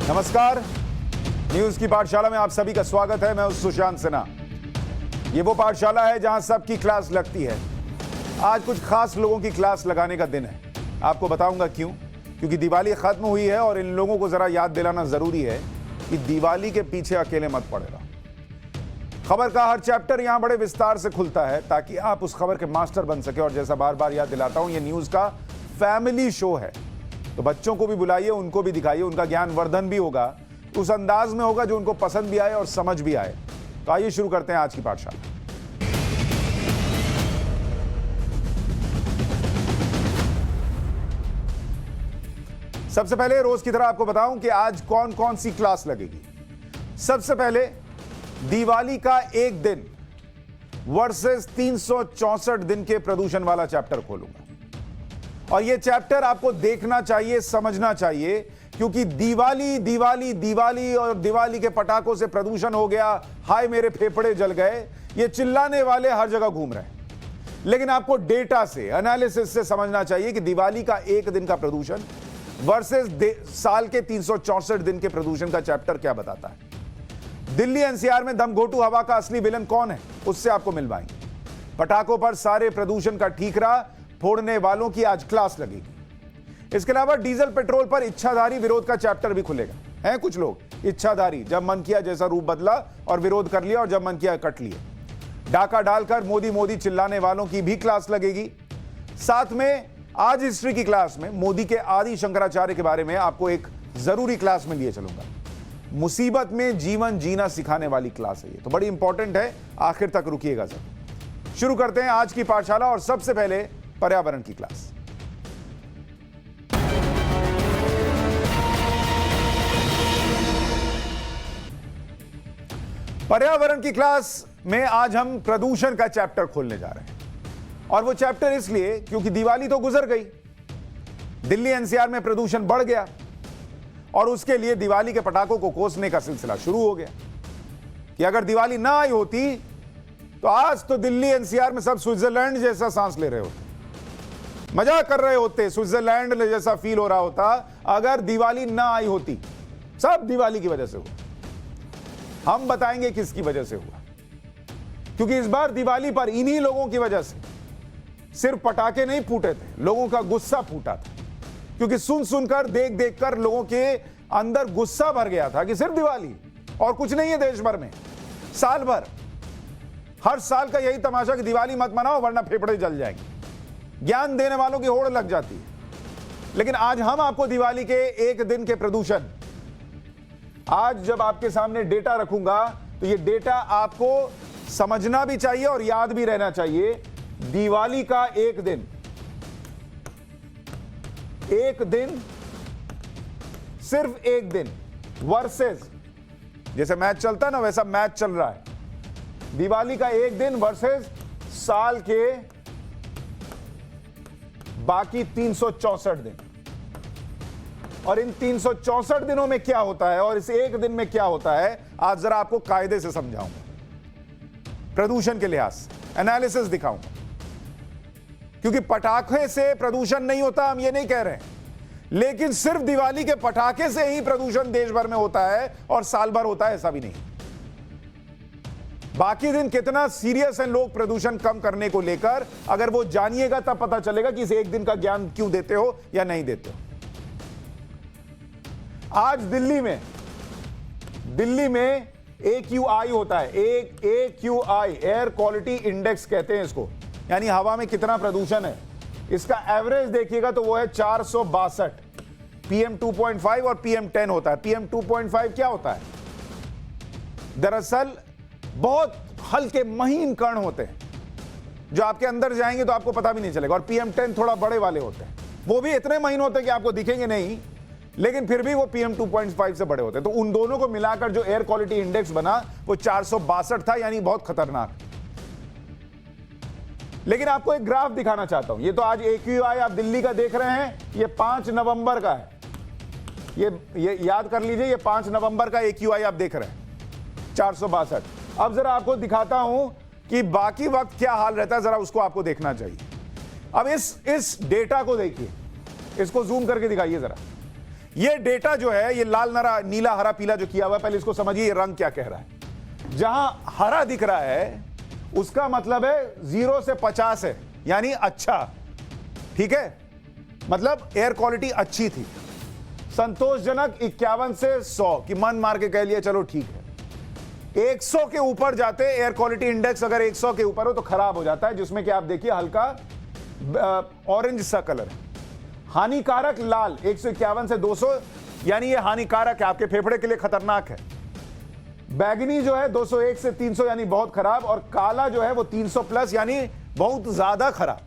नमस्कार, न्यूज की पाठशाला में आप सभी का स्वागत है। मैं हूं सुशांत सिन्हा। ये वो पाठशाला है जहां सबकी क्लास लगती है। आज कुछ खास लोगों की क्लास लगाने का दिन है। आपको बताऊंगा क्यों। क्योंकि दिवाली खत्म हुई है और इन लोगों को जरा याद दिलाना जरूरी है कि दिवाली के पीछे अकेले मत पड़ेगा। खबर का हर चैप्टर यहां बड़े विस्तार से खुलता है ताकि आप उस खबर के मास्टर बन सके। और जैसा बार बार याद दिलाता हूं, ये न्यूज का फैमिली शो है, तो बच्चों को भी बुलाइए, उनको भी दिखाइए, उनका ज्ञान वर्धन भी होगा, उस अंदाज में होगा जो उनको पसंद भी आए और समझ भी आए। तो आइए शुरू करते हैं आज की पाठशाला। सबसे पहले रोज की तरह आपको बताऊं कि आज कौन कौन सी क्लास लगेगी। सबसे पहले दिवाली का एक दिन वर्सेस 364 दिन के प्रदूषण वाला चैप्टर खोलूंगा। और यह चैप्टर आपको देखना चाहिए, समझना चाहिए, क्योंकि दिवाली दिवाली दिवाली और दिवाली के पटाखों से प्रदूषण हो गया, हाय मेरे फेफड़े जल गए, ये चिल्लाने वाले हर जगह घूम रहे हैं। लेकिन आपको डेटा से, एनालिसिस से समझना चाहिए कि दिवाली का एक दिन का प्रदूषण वर्सेस साल के 364 दिन के प्रदूषण का चैप्टर क्या बताता है। दिल्ली एनसीआर में दमघोटू हवा का असली विलन कौन है, उससे आपको मिलवाएंगे। पटाखों पर सारे प्रदूषण का ठीकरा फोड़ने वालों की आज क्लास लगेगी। इसके अलावा डीजल पेट्रोल पर इच्छाधारी विरोध का चैप्टर भी खुलेगा। हैं कुछ लोग इच्छाधारी, जब मन किया जैसा रूप बदला और विरोध कर लिया, और जब मन किया कट लिए। डाका डालकर मोदी मोदी चिल्लाने वालों की भी क्लास लगेगी। साथ में आज हिस्ट्री की क्लास में मोदी के आदि शंकराचार्य के बारे में आपको एक जरूरी क्लास में लिए चलूंगा। मुसीबत में जीवन जीना सिखाने वाली क्लास है ये, तो बड़ी इंपॉर्टेंट है, आखिर तक रुकिएगा जब। शुरू करते हैं आज की पाठशाला और सबसे पहले पर्यावरण की क्लास। पर्यावरण की क्लास में आज हम प्रदूषण का चैप्टर खोलने जा रहे हैं। और वो चैप्टर इसलिए क्योंकि दिवाली तो गुजर गई, दिल्ली एनसीआर में प्रदूषण बढ़ गया और उसके लिए दिवाली के पटाखों को कोसने का सिलसिला शुरू हो गया कि अगर दिवाली ना आई होती तो आज तो दिल्ली एनसीआर में सब स्विट्जरलैंड जैसा सांस ले रहे होते, मजाक कर रहे होते, स्विट्जरलैंड जैसा फील हो रहा होता अगर दिवाली ना आई होती। सब दिवाली की वजह से हुआ। हम बताएंगे किसकी वजह से हुआ, क्योंकि इस बार दिवाली पर इन्हीं लोगों की वजह से सिर्फ पटाखे नहीं फूटे थे, लोगों का गुस्सा फूटा था। क्योंकि सुन सुनकर, देख देख कर लोगों के अंदर गुस्सा भर गया था कि सिर्फ दिवाली और कुछ नहीं है देश भर में। साल भर हर साल का यही तमाशा कि दिवाली मत मनाओ वरना फेफड़े जल जाएंगे। ज्ञान देने वालों की होड़ लग जाती है। लेकिन आज हम आपको दिवाली के एक दिन के प्रदूषण, आज जब आपके सामने डेटा रखूंगा तो ये डेटा आपको समझना भी चाहिए और याद भी रहना चाहिए। दिवाली का एक दिन, सिर्फ एक दिन वर्सेस, जैसे मैच चलता है ना वैसा मैच चल रहा है। दिवाली का एक दिन वर्सेस साल के बाकी 364 दिन। और इन 364 दिनों में क्या होता है और इस एक दिन में क्या होता है, आज जरा आपको कायदे से समझाऊंगा, प्रदूषण के लिहाज से एनालिसिस दिखाऊंगा। क्योंकि पटाखे से प्रदूषण नहीं होता, हम ये नहीं कह रहे हैं, लेकिन सिर्फ दिवाली के पटाखे से ही प्रदूषण देश भर में होता है और साल भर होता है, ऐसा भी नहीं। बाकी दिन कितना सीरियस हैं लोग प्रदूषण कम करने को लेकर, अगर वो जानिएगा तब पता चलेगा कि इस एक दिन का ज्ञान क्यों देते हो या नहीं देते हो। आज दिल्ली में AQI होता है, एक AQI, एयर क्वालिटी इंडेक्स कहते हैं इसको, यानी हवा में कितना प्रदूषण है। इसका एवरेज देखिएगा तो वो है 462। PM 2.5 और PM 10 होता है। PM 2.5 क्या होता है? दरअसल बहुत हल्के महीन कण होते हैं जो आपके अंदर जाएंगे तो आपको पता भी नहीं चलेगा। और PM 10 थोड़ा बड़े वाले होते हैं, वो भी इतने महीन होते हैं कि आपको दिखेंगे नहीं, लेकिन फिर भी वो PM 2.5 से बड़े होते हैं। तो उन दोनों को मिलाकर जो एयर क्वालिटी इंडेक्स बना वो 462 था, यानी बहुत खतरनाक। लेकिन आपको एक ग्राफ दिखाना चाहता हूं। ये तो आज AQI आप दिल्ली का देख रहे हैं, ये 5 नवंबर का है। ये याद कर लीजिए, ये 5 नवंबर का AQI आप देख रहे हैं, 462। अब जरा आपको दिखाता हूं कि बाकी वक्त क्या हाल रहता है, जरा उसको आपको देखना चाहिए। अब इस डेटा को देखिए, इसको जूम करके दिखाइए जरा। ये डेटा जो है, ये लाल नरा नीला हरा पीला जो किया हुआ है, पहले इसको समझिए ये रंग क्या कह रहा है। जहां हरा दिख रहा है उसका मतलब है 0 से 50 है, यानी अच्छा, ठीक है, मतलब एयर क्वालिटी अच्छी थी। संतोषजनक 51 से 100 की मन मार के कह लिया चलो ठीक है। 100 के ऊपर जाते एयर क्वालिटी इंडेक्स, अगर 100 के ऊपर हो तो खराब हो जाता है, जिसमें कि आप देखिए हल्का ऑरेंज सा कलर है। हानिकारक लाल 151 से 200, यानी ये हानिकारक है, आपके फेफड़े के लिए खतरनाक है। बैगनी जो है 201 से 300, यानी बहुत खराब, और काला जो है वो 300 प्लस, यानी बहुत ज्यादा खराब,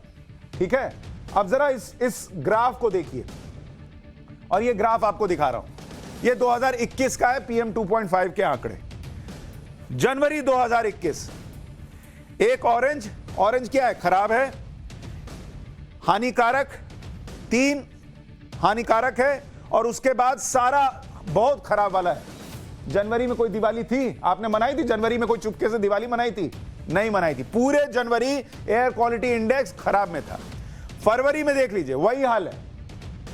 ठीक है। अब जरा इस ग्राफ को देखिए, और ये ग्राफ आपको दिखा रहा हूं, ये 2021 का है, PM 2.5 के आंकड़े। जनवरी 2021, एक ऑरेंज क्या है, खराब है, हानिकारक, 3 हानिकारक है, और उसके बाद सारा बहुत खराब वाला है। जनवरी में कोई दिवाली थी, आपने मनाई थी जनवरी में? कोई चुपके से दिवाली मनाई थी? नहीं मनाई थी। पूरे जनवरी एयर क्वालिटी इंडेक्स खराब में था। फरवरी में देख लीजिए वही हाल है,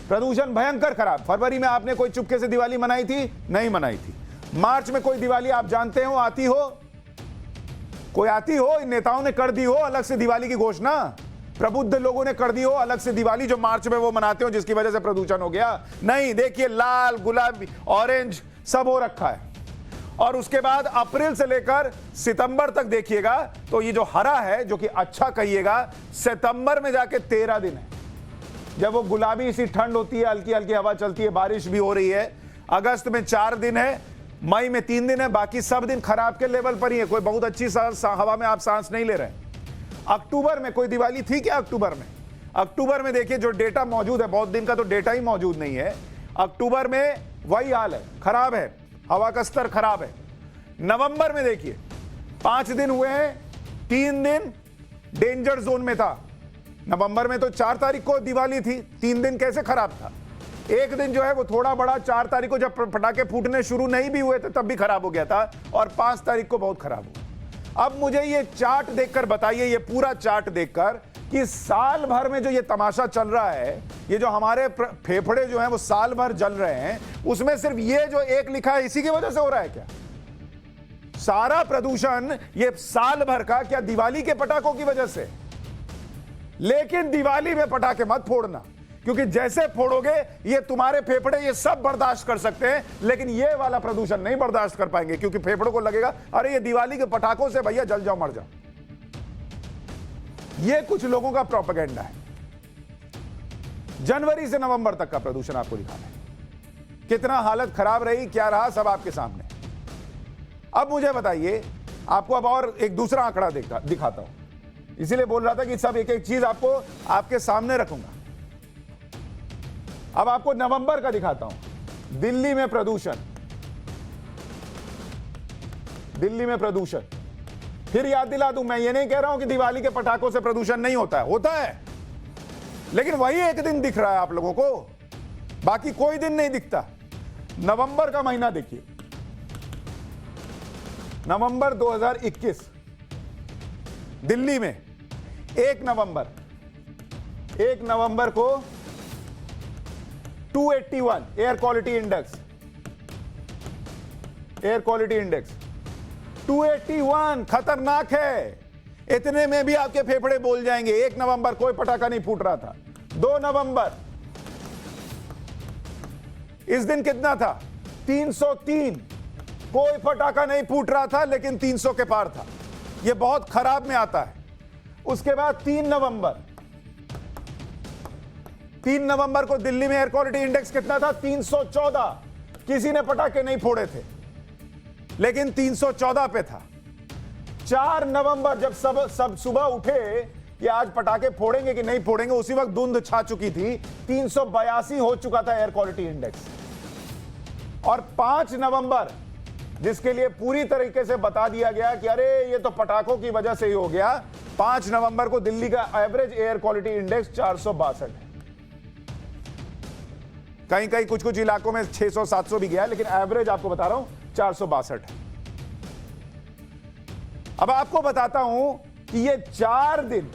प्रदूषण भयंकर खराब। फरवरी में आपने कोई चुपके से दिवाली मनाई थी? नहीं मनाई थी। मार्च में कोई दिवाली आप जानते हो आती हो? कोई आती हो? इन नेताओं ने कर दी हो अलग से दिवाली की घोषणा, प्रबुद्ध लोगों ने कर दी हो अलग से दिवाली, जो मार्च में वो मनाते हो, जिसकी वजह से प्रदूषण हो गया? नहीं, देखिए लाल, गुलाबी, ऑरेंज सब हो रखा है। और उसके बाद अप्रैल से लेकर सितंबर तक देखिएगा तो ये जो हरा है, जो कि अच्छा कहिएगा, सितंबर में जाके 13 दिन है, जब वो गुलाबी सी ठंड होती है, हल्की हल्की हवा चलती है, बारिश भी हो रही है। अगस्त में 4 दिन है, मई में 3 दिन है, बाकी सब दिन खराब के लेवल पर ही है। कोई बहुत अच्छी हवा में आप सांस नहीं ले रहे। अक्टूबर में कोई दिवाली थी क्या? अक्टूबर में देखिए जो डेटा मौजूद है, बहुत दिन का तो डेटा ही मौजूद नहीं है। अक्टूबर में वही हाल है, खराब है, हवा का स्तर खराब है। नवंबर में देखिए 5 दिन हुए हैं, 3 दिन डेंजर जोन में था। नवंबर में तो 4 तारीख को दिवाली थी, 3 दिन कैसे खराब था? एक दिन जो है वो थोड़ा बड़ा, 4 तारीख को जब पटाखे फूटने शुरू नहीं भी हुए थे तब भी खराब हो गया था, और 5 तारीख को बहुत खराब हुआ। अब मुझे ये चार्ट देखकर बताइए, ये पूरा चार्ट देखकर, कि साल भर में जो ये तमाशा चल रहा है, ये जो हमारे फेफड़े जो हैं वो साल भर जल रहे हैं, उसमें सिर्फ ये जो एक लिखा है इसी की वजह से हो रहा है क्या? सारा प्रदूषण ये साल भर का क्या दिवाली के पटाखों की वजह से? लेकिन दिवाली में पटाखे मत फोड़ना, क्योंकि जैसे फोड़ोगे ये तुम्हारे फेफड़े ये सब बर्दाश्त कर सकते हैं, लेकिन ये वाला प्रदूषण नहीं बर्दाश्त कर पाएंगे, क्योंकि फेफड़ों को लगेगा अरे ये दिवाली के पटाखों से भैया जल जाओ, मर जाओ। ये कुछ लोगों का प्रोपेगेंडा है। जनवरी से नवंबर तक का प्रदूषण आपको दिखाना है, कितना हालत खराब रही, क्या रहा, सब आपके सामने। अब मुझे बताइए, आपको अब और एक दूसरा आंकड़ा दिखाता हूं, इसीलिए बोल रहा था कि सब एक एक चीज आपको आपके सामने रखूंगा। अब आपको नवंबर का दिखाता हूं। दिल्ली में प्रदूषण, फिर याद दिला दूं, मैं ये नहीं कह रहा हूं कि दिवाली के पटाखों से प्रदूषण नहीं होता है, लेकिन वही एक दिन दिख रहा है आप लोगों को, बाकी कोई दिन नहीं दिखता। नवंबर का महीना देखिए, नवंबर 2021, दिल्ली में 1 नवंबर को 281 एयर क्वालिटी इंडेक्स 281 खतरनाक है। इतने में भी आपके फेफड़े बोल जाएंगे। 1 नवंबर कोई पटाखा नहीं फूट रहा था। 2 नवंबर, इस दिन कितना था? 303, कोई पटाखा नहीं फूट रहा था, लेकिन 300 के पार था। यह बहुत खराब में आता है। उसके बाद 3 नवंबर को दिल्ली में एयर क्वालिटी इंडेक्स कितना था? 314। किसी ने पटाखे नहीं फोड़े थे, लेकिन 314 पे था। 4 नवंबर जब सब सुबह उठे कि आज पटाखे फोड़ेंगे कि नहीं फोड़ेंगे, उसी वक्त धुंध छा चुकी थी, 382 हो चुका था एयर क्वालिटी इंडेक्स। और 5 नवंबर, जिसके लिए पूरी तरीके से बता दिया गया कि अरे ये तो पटाखों की वजह से ही हो गया, 5 नवंबर को दिल्ली का एवरेज एयर क्वालिटी इंडेक्स 462 है। कहीं कहीं कुछ कुछ इलाकों में 600-700 भी गया, लेकिन एवरेज आपको बता रहा हूं 462 है। अब आपको बताता हूं कि ये 4 दिन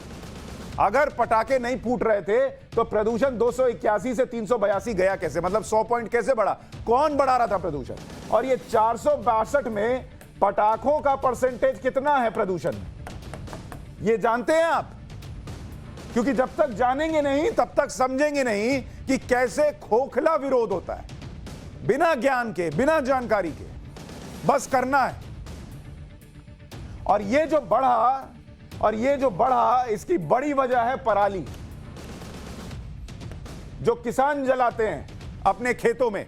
अगर पटाखे नहीं फूट रहे थे तो प्रदूषण 281 से 382 गया कैसे? मतलब 100 पॉइंट कैसे बढ़ा? कौन बढ़ा रहा था प्रदूषण? और ये 462 में पटाखों का परसेंटेज कितना है प्रदूषण में, ये जानते हैं आप? क्योंकि जब तक जानेंगे नहीं तब तक समझेंगे नहीं कि कैसे खोखला विरोध होता है, बिना ज्ञान के, बिना जानकारी के, बस करना है। और ये जो बढ़ा इसकी बड़ी वजह है पराली, जो किसान जलाते हैं अपने खेतों में।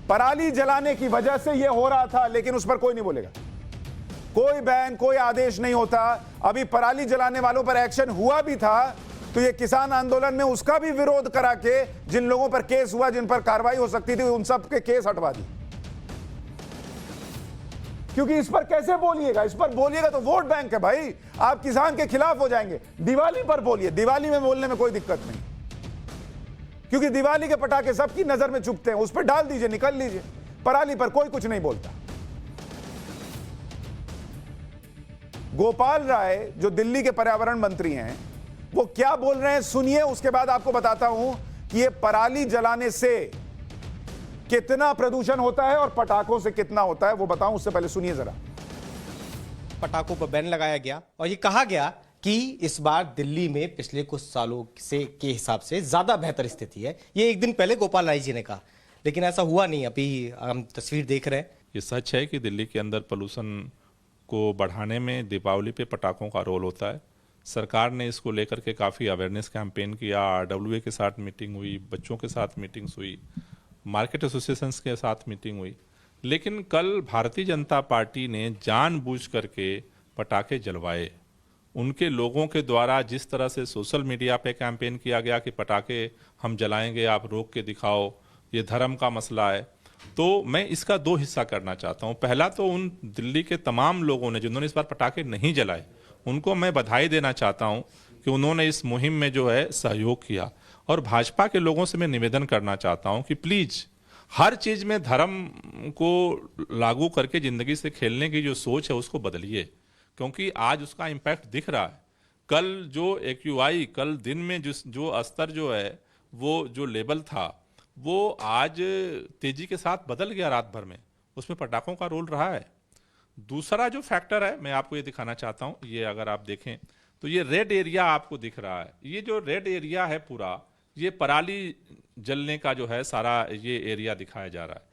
पराली जलाने की वजह से यह हो रहा था, लेकिन उस पर कोई नहीं बोलेगा, कोई बैन, कोई आदेश नहीं होता। अभी पराली जलाने वालों पर एक्शन हुआ भी था तो ये किसान आंदोलन में उसका भी विरोध करा के जिन लोगों पर केस हुआ, जिन पर कार्रवाई हो सकती थी, उन सब के केस हटवा दी। क्योंकि इस पर कैसे बोलिएगा? इस पर बोलिएगा तो वोट बैंक है भाई, आप किसान के खिलाफ हो जाएंगे। दिवाली पर बोलिए, दिवाली में बोलने में कोई दिक्कत नहीं, क्योंकि दिवाली के पटाखे सबकी नजर में चुभते हैं, उस पर डाल दीजिए, निकल लीजिए। पराली पर कोई कुछ नहीं बोलता। गोपाल राय जो दिल्ली के पर्यावरण मंत्री हैं, वो क्या बोल रहे हैं सुनिए, उसके बाद आपको बताता हूं कि ये पराली जलाने से कितना प्रदूषण होता है और पटाखों से कितना होता है, वो बताऊं उससे पहले सुनिए जरा। पटाखों पर बैन लगाया गया और ये कहा गया कि इस बार दिल्ली में पिछले कुछ सालों से के हिसाब से ज्यादा बेहतर स्थिति है। ये एक दिन पहले गोपाल राय जी ने कहा, लेकिन ऐसा हुआ नहीं। अभी हम तस्वीर देख रहे हैं। ये सच है कि दिल्ली के अंदर पोल्यूशन को बढ़ाने में दीपावली पे पटाखों का रोल होता है। सरकार ने इसको लेकर के काफ़ी अवेयरनेस कैंपेन किया, RWA के साथ मीटिंग हुई, बच्चों के साथ मीटिंग्स हुई, मार्केट एसोसिएशंस के साथ मीटिंग हुई। लेकिन कल भारतीय जनता पार्टी ने जानबूझ करके पटाखे जलवाए। उनके लोगों के द्वारा जिस तरह से सोशल मीडिया पे कैंपेन किया गया कि पटाखे हम जलाएंगे, आप रोक के दिखाओ, ये धर्म का मसला है, तो मैं इसका दो हिस्सा करना चाहता हूं। पहला तो उन दिल्ली के तमाम लोगों ने जिन्होंने इस बार पटाखे नहीं जलाए, उनको मैं बधाई देना चाहता हूं कि उन्होंने इस मुहिम में जो है सहयोग किया। और भाजपा के लोगों से मैं निवेदन करना चाहता हूं कि प्लीज हर चीज में धर्म को लागू करके जिंदगी से खेलने की जो सोच है उसको बदलिए, क्योंकि आज उसका इम्पैक्ट दिख रहा है। कल जो AQI, कल दिन में जो स्तर जो है, वो जो लेवल था, वो आज तेजी के साथ बदल गया रात भर में। उसमें पटाखों का रोल रहा है। दूसरा जो फैक्टर है, मैं आपको ये दिखाना चाहता हूं, ये अगर आप देखें तो ये रेड एरिया आपको दिख रहा है। ये जो रेड एरिया है पूरा, ये पराली जलने का जो है सारा ये एरिया दिखाया जा रहा है।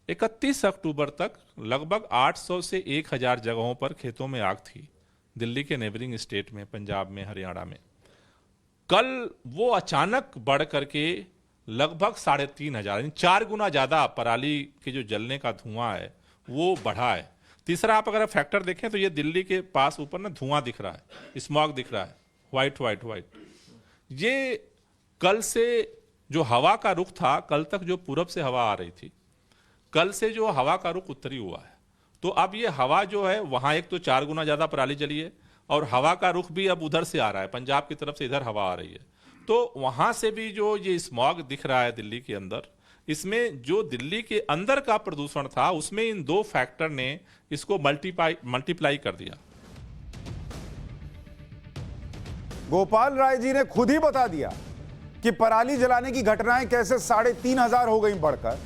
31 अक्टूबर तक लगभग 800 से 1000 जगहों पर खेतों में आग थी, दिल्ली के नेबरिंग स्टेट में, पंजाब में, हरियाणा में। कल वो अचानक बढ़ करके लगभग 3500, यानी 4 गुना ज्यादा पराली के जो जलने का धुआं है वो बढ़ा है। तीसरा, आप अगर फैक्टर देखें तो ये दिल्ली के पास ऊपर ना धुआं दिख रहा है, स्मॉग दिख रहा है, व्हाइट व्हाइट व्हाइट। ये कल से जो हवा का रुख था, कल तक जो पूरब से हवा आ रही थी, कल से जो हवा का रुख उत्तरी हुआ है। तो अब ये हवा जो है, वहां एक तो 4 गुना ज्यादा पराली जली है और हवा का रुख भी अब उधर से आ रहा है, पंजाब की तरफ से इधर हवा आ रही है। तो वहां से भी जो ये स्मॉग दिख रहा है दिल्ली के अंदर, इसमें जो दिल्ली के अंदर का प्रदूषण था, उसमें इन दो फैक्टर ने इसको मल्टीप्लाई कर दिया। गोपाल राय जी ने खुद ही बता दिया कि पराली जलाने की घटनाएं कैसे 3500 हो गई बढ़कर,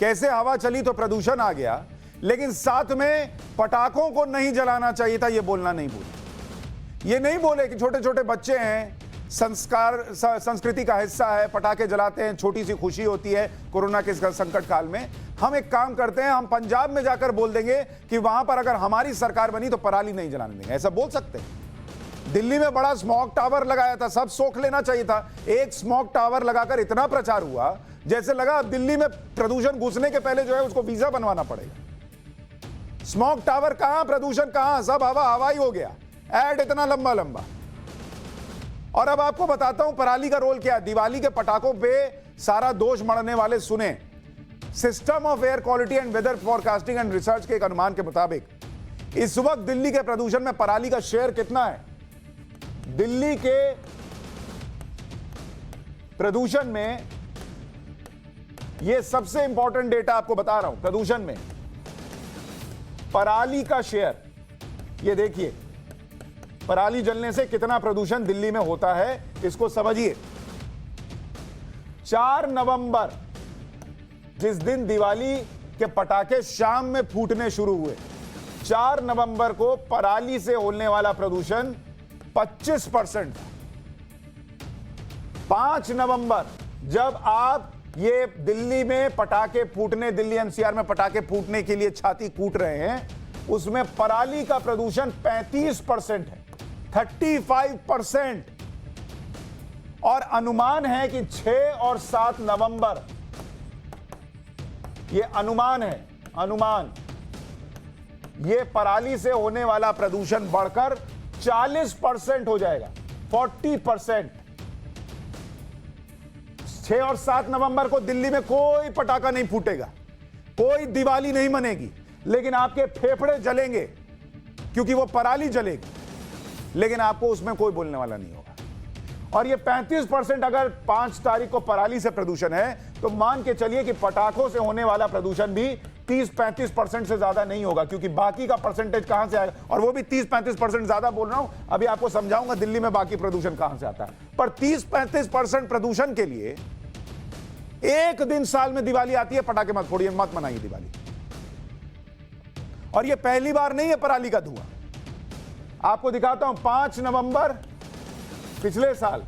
कैसे हवा चली तो प्रदूषण आ गया, लेकिन साथ में पटाखों को नहीं जलाना चाहिए था, यह बोलना नहीं भूले। ये नहीं बोले कि छोटे छोटे बच्चे हैं, संस्कृति का हिस्सा है, पटाखे जलाते हैं, छोटी सी खुशी होती है कोरोना के संकट काल में। हम एक काम करते हैं, हम पंजाब में जाकर बोल देंगे कि वहां पर अगर हमारी सरकार बनी तो पराली नहीं जलाने देंगे, ऐसा बोल सकते हैं। दिल्ली में बड़ा स्मॉग टावर लगाया था, सब सोख लेना चाहिए था। एक स्मॉग टावर लगाकर इतना प्रचार हुआ जैसे लगा दिल्ली में प्रदूषण घुसने के पहले जो है उसको वीजा बनवाना पड़ेगा। स्मॉग टावर कहां, प्रदूषण कहां, सब हवा ही हो गया। एड इतना लंबा लंबा। और अब आपको बताता हूं पराली का रोल क्या है। दिवाली के पटाखों पे सारा दोष मढ़ने वाले सुने। System of air quality and weather forecasting and research के एक अनुमान के मुताबिक इस वक्त दिल्ली के प्रदूषण में पराली का शेयर कितना है? दिल्ली के प्रदूषण में, यह सबसे इंपॉर्टेंट डेटा आपको बता रहा हूं, प्रदूषण में पराली का शेयर, ये देखिए पराली जलने से कितना प्रदूषण दिल्ली में होता है, इसको समझिए। 4 नवंबर, जिस दिन दिवाली के पटाखे शाम में फूटने शुरू हुए, 4 नवंबर को पराली से होने वाला प्रदूषण 25% था। 5 नवंबर जब आप ये दिल्ली में पटाखे फूटने, दिल्ली एनसीआर में पटाखे फूटने के लिए छाती कूट रहे हैं, उसमें पराली का प्रदूषण 35% है, 35%। और अनुमान है कि 6 और 7 नवंबर, ये अनुमान है, अनुमान, ये पराली से होने वाला प्रदूषण बढ़कर 40% हो जाएगा, 40%। 6 और 7 नवंबर को दिल्ली में कोई पटाखा नहीं फूटेगा, कोई दिवाली नहीं मनेगी, लेकिन आपके फेफड़े जलेंगे क्योंकि वो पराली जलेगी, लेकिन आपको उसमें कोई बोलने वाला नहीं होगा। और ये 35% अगर 5 तारीख को पराली से प्रदूषण है, तो मान के चलिए कि पटाखों से होने वाला प्रदूषण भी 30-35% से ज्यादा नहीं होगा, क्योंकि बाकी का परसेंटेज कहां से आएगा, और वो भी 30-35% ज्यादा बोल रहा हूं, अभी आपको समझाऊंगा दिल्ली में बाकी प्रदूषण कहां से आता है। पर 30-35% प्रदूषण के लिए एक दिन साल में दिवाली आती है, पटाखे मत फोड़िए, मत मनाइए दिवाली। और ये पहली बार नहीं है पराली का धुआं। आपको दिखाता हूं, 5 नवंबर पिछले साल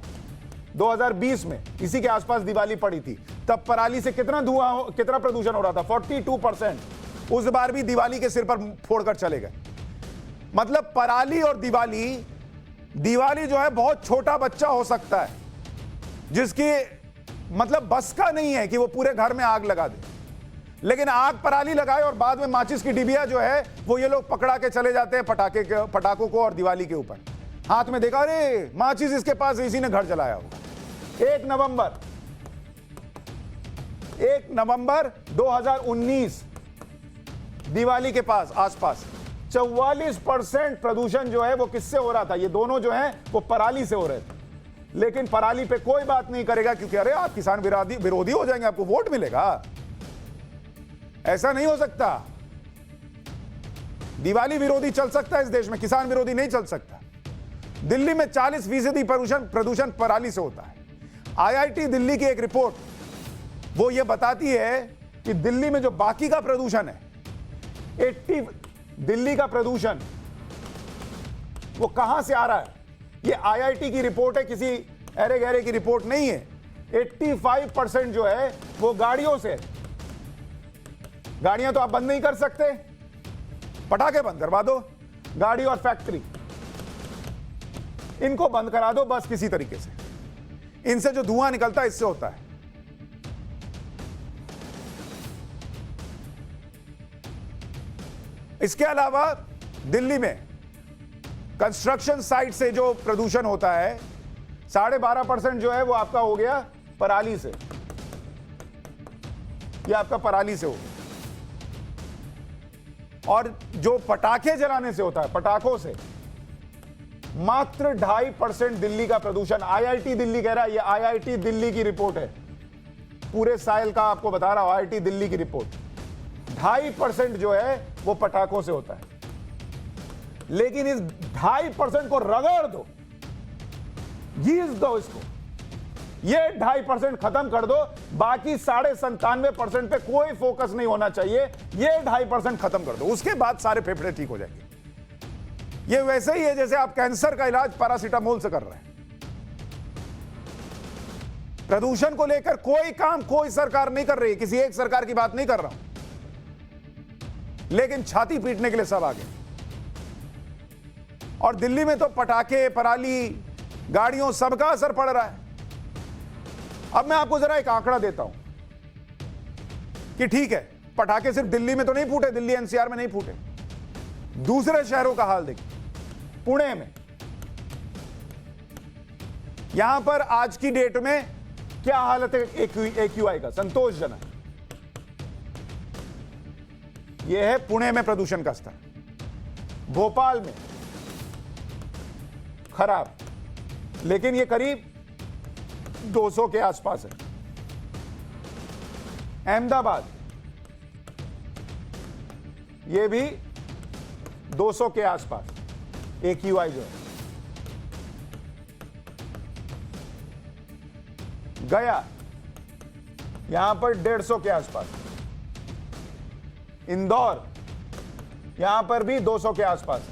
2020 में इसी के आसपास दिवाली पड़ी थी, तब पराली से कितना धुआं, कितना प्रदूषण हो रहा था, 42%। उस बार भी दिवाली के सिर पर फोड़कर चले गए। मतलब पराली और दिवाली जो है बहुत छोटा बच्चा हो सकता है, जिसकी मतलब बस का नहीं है कि वो पूरे घर में आग लगा दे, लेकिन आग पराली लगाए और बाद में माचिस की डिबिया जो है वो ये लोग पकड़ा के चले जाते हैं पटाखों को और दिवाली के ऊपर। हाथ में देखा, अरे माचिस इसके पास, इसी ने घर जलाया होगा। 1 नवंबर 2019 दिवाली के पास आसपास 44% प्रदूषण जो है वो किससे हो रहा था, ये दोनों जो है वो पराली से हो रहे थे। लेकिन पराली पे कोई बात नहीं करेगा, क्योंकि अरे आप किसान विरोधी हो जाएंगे, आपको वोट मिलेगा। ऐसा नहीं हो सकता। दिवाली विरोधी चल सकता है इस देश में, किसान विरोधी नहीं चल सकता। दिल्ली में 40% प्रदूषण पराली से होता है। आईआईटी दिल्ली की एक रिपोर्ट वो ये बताती है कि दिल्ली में जो बाकी का प्रदूषण है, 80, दिल्ली का प्रदूषण वो कहां से आ रहा है, ये आईआईटी की रिपोर्ट है, किसी अरे गहरे की रिपोर्ट नहीं है। 85% जो है वो गाड़ियों से। गाड़ियां तो आप बंद नहीं कर सकते, पटाखे बंद करवा दो, गाड़ी और फैक्ट्री इनको बंद करा दो बस किसी तरीके से। इनसे जो धुआं निकलता है इससे होता है। इसके अलावा दिल्ली में कंस्ट्रक्शन साइट से जो प्रदूषण होता है, 12.5% जो है वो आपका हो गया पराली से। ये आपका पराली से हो गया। और जो पटाखे जलाने से होता है, पटाखों से मात्र 2.5% दिल्ली का प्रदूषण। आईआईटी दिल्ली कह रहा है, ये आईआईटी दिल्ली की रिपोर्ट है, पूरे साल का आपको बता रहा हूं, आईआईटी दिल्ली की रिपोर्ट। 2.5% जो है वो पटाखों से होता है। लेकिन इस 2.5% को रगड़ दो, घीस दो इसको, ये 2.5% खत्म कर दो, बाकी 97.5% पे कोई फोकस नहीं होना चाहिए। ये 2.5% खत्म कर दो, उसके बाद सारे फेफड़े ठीक हो जाएंगे। ये वैसे ही है जैसे आप कैंसर का इलाज पैरासीटामोल से कर रहे हैं। प्रदूषण को लेकर कोई काम कोई सरकार नहीं कर रही, किसी एक सरकार की बात नहीं कर रहा हूं, लेकिन छाती पीटने के लिए सब आगे। और दिल्ली में तो पटाखे, पराली, गाड़ियों, सबका असर पड़ रहा है। अब मैं आपको जरा एक आंकड़ा देता हूं कि ठीक है, पटाखे सिर्फ दिल्ली में तो नहीं फूटे, दिल्ली एनसीआर में नहीं फूटे, दूसरे शहरों का हाल देखिए। पुणे में, यहां पर आज की डेट में क्या हालत है एक्यूआई का, संतोषजनक। यह है पुणे में प्रदूषण का स्तर, भोपाल में खराब, लेकिन यह करीब 200 के आसपास है। अहमदाबाद, यह भी 200 के आसपास एक्यूआई जो है। गया यहां पर 150 के आसपास, इंदौर यहां पर भी 200 के आसपास।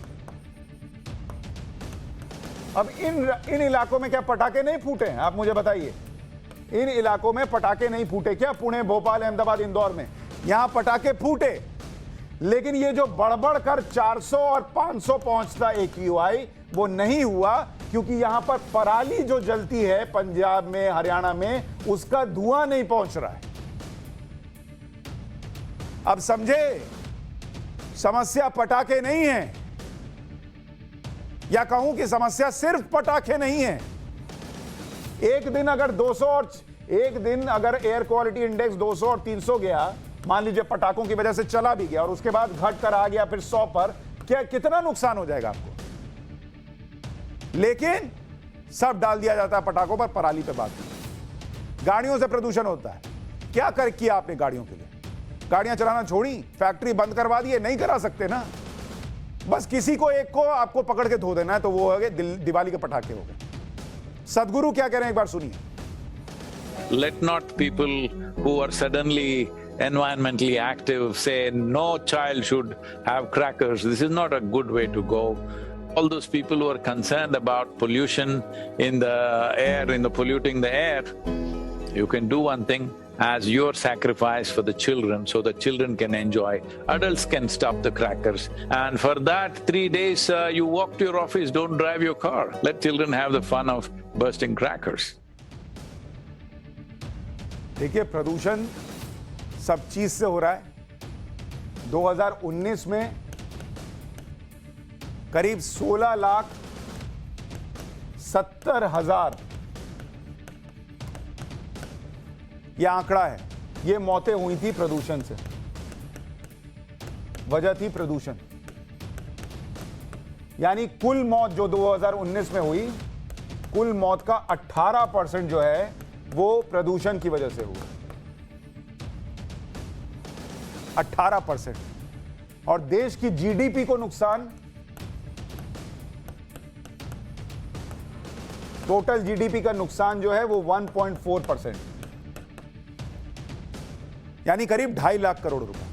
अब इन इलाकों में क्या पटाखे नहीं फूटे हैं? आप मुझे बताइए, इन इलाकों में पटाखे नहीं फूटे क्या? पुणे, भोपाल, अहमदाबाद, इंदौर में यहां पटाखे फूटे, लेकिन ये जो बढ़ कर 400 और 500 पहुंचता AQI वो नहीं हुआ, क्योंकि यहां पर पराली जो जलती है पंजाब में, हरियाणा में, उसका धुआं नहीं पहुंच रहा है। अब समझे, समस्या पटाखे नहीं है, या कहूं कि समस्या सिर्फ पटाखे नहीं है। एक दिन अगर 200 और एक दिन अगर एयर क्वालिटी इंडेक्स 200 और 300 गया, मान लीजिए पटाखों की वजह से चला भी गया और उसके बाद घट कर आ गया फिर 100 पर, क्या कितना नुकसान हो जाएगा आपको? लेकिन सब डाल दिया जाता है पटाखों पर, पराली पे बात। गाड़ियों से प्रदूषण होता है, क्या कर किया आपने गाड़ियों के लिए? गाड़ियां चलाना छोड़ी, फैक्ट्री बंद करवा दिए? नहीं करा सकते ना, बस किसी को एक को आपको पकड़ के धो देना है, तो वो हो गए दिवाली के पटाखे हो गए। सदगुरु क्या कह रहे हैं, एक बार सुनिए। Let not people who are suddenly environmentally active say no child should have crackers. This is not a good way to go. All those people who are concerned about pollution in the air, in the polluting the air, you can do one thing as your sacrifice for the children, so the children can enjoy. Adults can stop the crackers, and for that 3 days you walk to your office, don't drive your car. Let children have the fun of bursting crackers. देखिए, प्रदूषण सब चीज से हो रहा है। 2019 में करीब 16,70,000 यह आंकड़ा है, ये मौतें हुई थी प्रदूषण से। वजह थी प्रदूषण, यानी कुल मौत जो 2019 में हुई, कुल मौत का 18% जो है वो प्रदूषण की वजह से हुआ। 18%। और देश की जीडीपी को नुकसान, टोटल जीडीपी का नुकसान जो है वो 1.4%, यानी करीब 2.5 लाख करोड़ रुपए।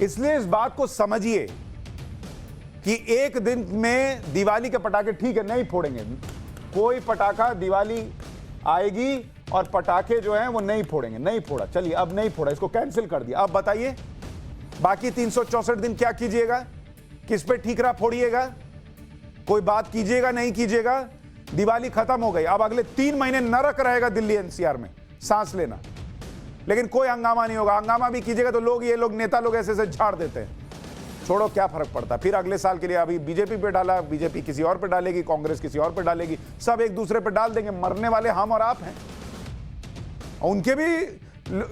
इसलिए इस बात को समझिए कि एक दिन में दिवाली के पटाखे ठीक है नहीं फोड़ेंगे, कोई पटाखा दिवाली आएगी और पटाखे जो हैं वो नहीं फोड़ेंगे, नहीं फोड़ा, चलिए अब नहीं फोड़ा, इसको कैंसिल कर दिया। अब बताइए बाकी 364 दिन क्या कीजिएगा? किस पे ठीकरा फोड़िएगा? कोई बात कीजिएगा नहीं कीजिएगा? दिवाली खत्म हो गई, अब अगले 3 महीने नरक रहेगा दिल्ली एनसीआर में सांस लेना, लेकिन कोई हंगामा नहीं होगा। हंगामा भी कीजिएगा तो लोग, ये लोग नेता लोग ऐसे ऐसे झाड़ देते हैं, छोड़ो क्या फर्क पड़ता। फिर अगले साल के लिए अभी बीजेपी पे डाला, बीजेपी किसी और पे डालेगी, कांग्रेस किसी और पे डालेगी, सब एक दूसरे पे डाल देंगे। मरने वाले हम और आप हैं, उनके भी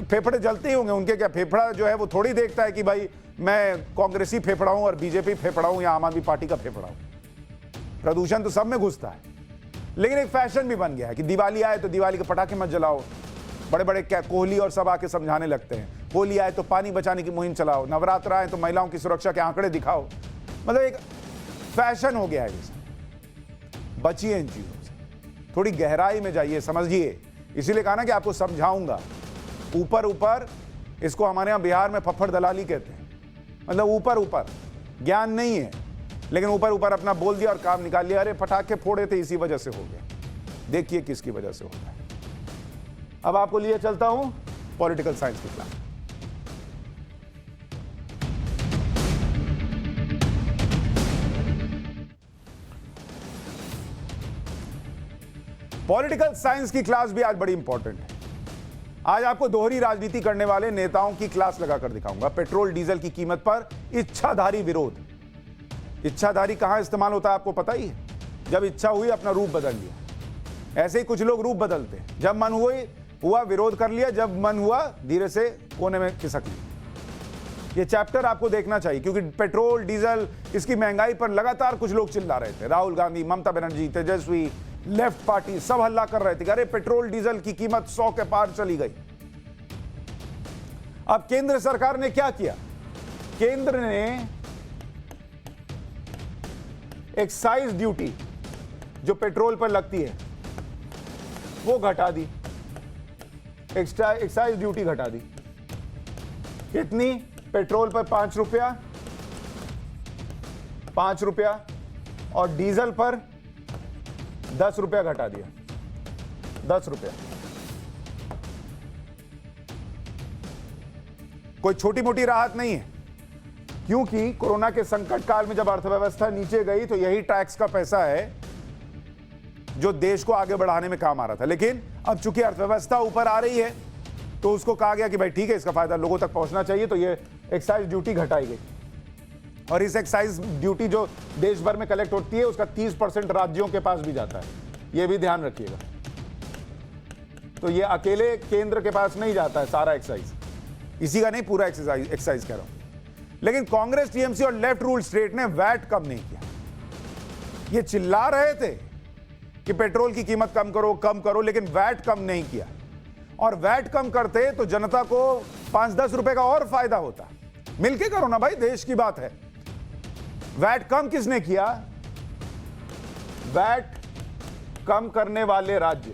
फेफड़े जलते ही होंगे। उनके क्या फेफड़ा जो है वो थोड़ी देखता है कि भाई मैं कांग्रेसी फेफड़ा हूं और बीजेपी फेफड़ा हूं या आम आदमी पार्टी का फेफड़ा हूं। प्रदूषण तो सब में घुसता है, लेकिन एक फैशन भी बन गया है कि दिवाली आए तो दिवाली के पटाखे मत जलाओ। बड़े बड़े क्या कोहली और सब आके समझाने लगते हैं, होली आए तो पानी बचाने की मुहिम चलाओ, नवरात्र आए तो महिलाओं की सुरक्षा के आंकड़े दिखाओ। मतलब एक फैशन हो गया है। बचिए इन चीजों से, थोड़ी गहराई में जाइए, समझिए। इसीलिए कहा ना कि आपको समझाऊंगा। ऊपर ऊपर इसको हमारे यहां बिहार में फफ्फड़ दलाली कहते हैं, मतलब ऊपर ऊपर, ज्ञान नहीं है, लेकिन ऊपर ऊपर अपना बोल दिया और काम निकाल लिया। अरे पटाखे फोड़े थे इसी वजह से हो गया, देखिए किसकी वजह से होता है। अब आपको लिए चलता हूं पॉलिटिकल साइंस की क्लास। पॉलिटिकल साइंस की क्लास भी आज बड़ी इंपॉर्टेंट है। आज आपको दोहरी राजनीति करने वाले नेताओं की क्लास लगाकर दिखाऊंगा। पेट्रोल डीजल की कीमत पर इच्छाधारी विरोध। इच्छाधारी कहां इस्तेमाल होता है आपको पता ही है? जब इच्छा हुई अपना रूप बदल लिया। ऐसे ही कुछ लोग रूप बदलते हैं, जब मन हुआ विरोध कर लिया, जब मन हुआ धीरे से कोने में खिसक लिया। ये चैप्टर आपको देखना चाहिए, क्योंकि पेट्रोल डीजल इसकी महंगाई पर लगातार कुछ लोग चिल्ला रहे थे। राहुल गांधी, ममता बनर्जी, तेजस्वी, लेफ्ट पार्टी सब हल्ला कर रहे थे कि अरे पेट्रोल डीजल की कीमत 100 के पार चली गई। अब केंद्र सरकार ने क्या किया? केंद्र ने एक्साइज ड्यूटी जो पेट्रोल पर लगती है वो घटा दी, एक्स्ट्रा एक्साइज ड्यूटी घटा दी। कितनी? पेट्रोल पर 5 रुपया, 5 रुपया, और डीजल पर 10 रुपया घटा दिया, 10 रुपया। कोई छोटी मोटी राहत नहीं है, क्योंकि कोरोना के संकट काल में जब अर्थव्यवस्था नीचे गई तो यही टैक्स का पैसा है जो देश को आगे बढ़ाने में काम आ रहा था। लेकिन अब चूंकि अर्थव्यवस्था ऊपर आ रही है तो उसको कहा गया कि भाई ठीक है, इसका फायदा लोगों तक पहुंचना चाहिए, तो ये एक्साइज ड्यूटी घटाई गई। और इस एक्साइज ड्यूटी जो देश भर में कलेक्ट होती है उसका 30% राज्यों के पास भी जाता है, ये भी ध्यान रखिएगा। तो ये अकेले केंद्र के पास नहीं जाता है सारा एक्साइज, इसी का नहीं, पूरा एक्साइज कह रहा हूं। लेकिन कांग्रेस, टीएमसी और लेफ्ट रूल स्टेट ने वैट कम नहीं किया। ये चिल्ला रहे थे कि पेट्रोल की कीमत कम करो, लेकिन वैट कम नहीं किया। और वैट कम करते तो जनता को 5-10 रुपए का और फायदा होता। मिलके करो ना भाई, देश की बात है। वैट कम किसने किया? वैट कम करने वाले राज्य,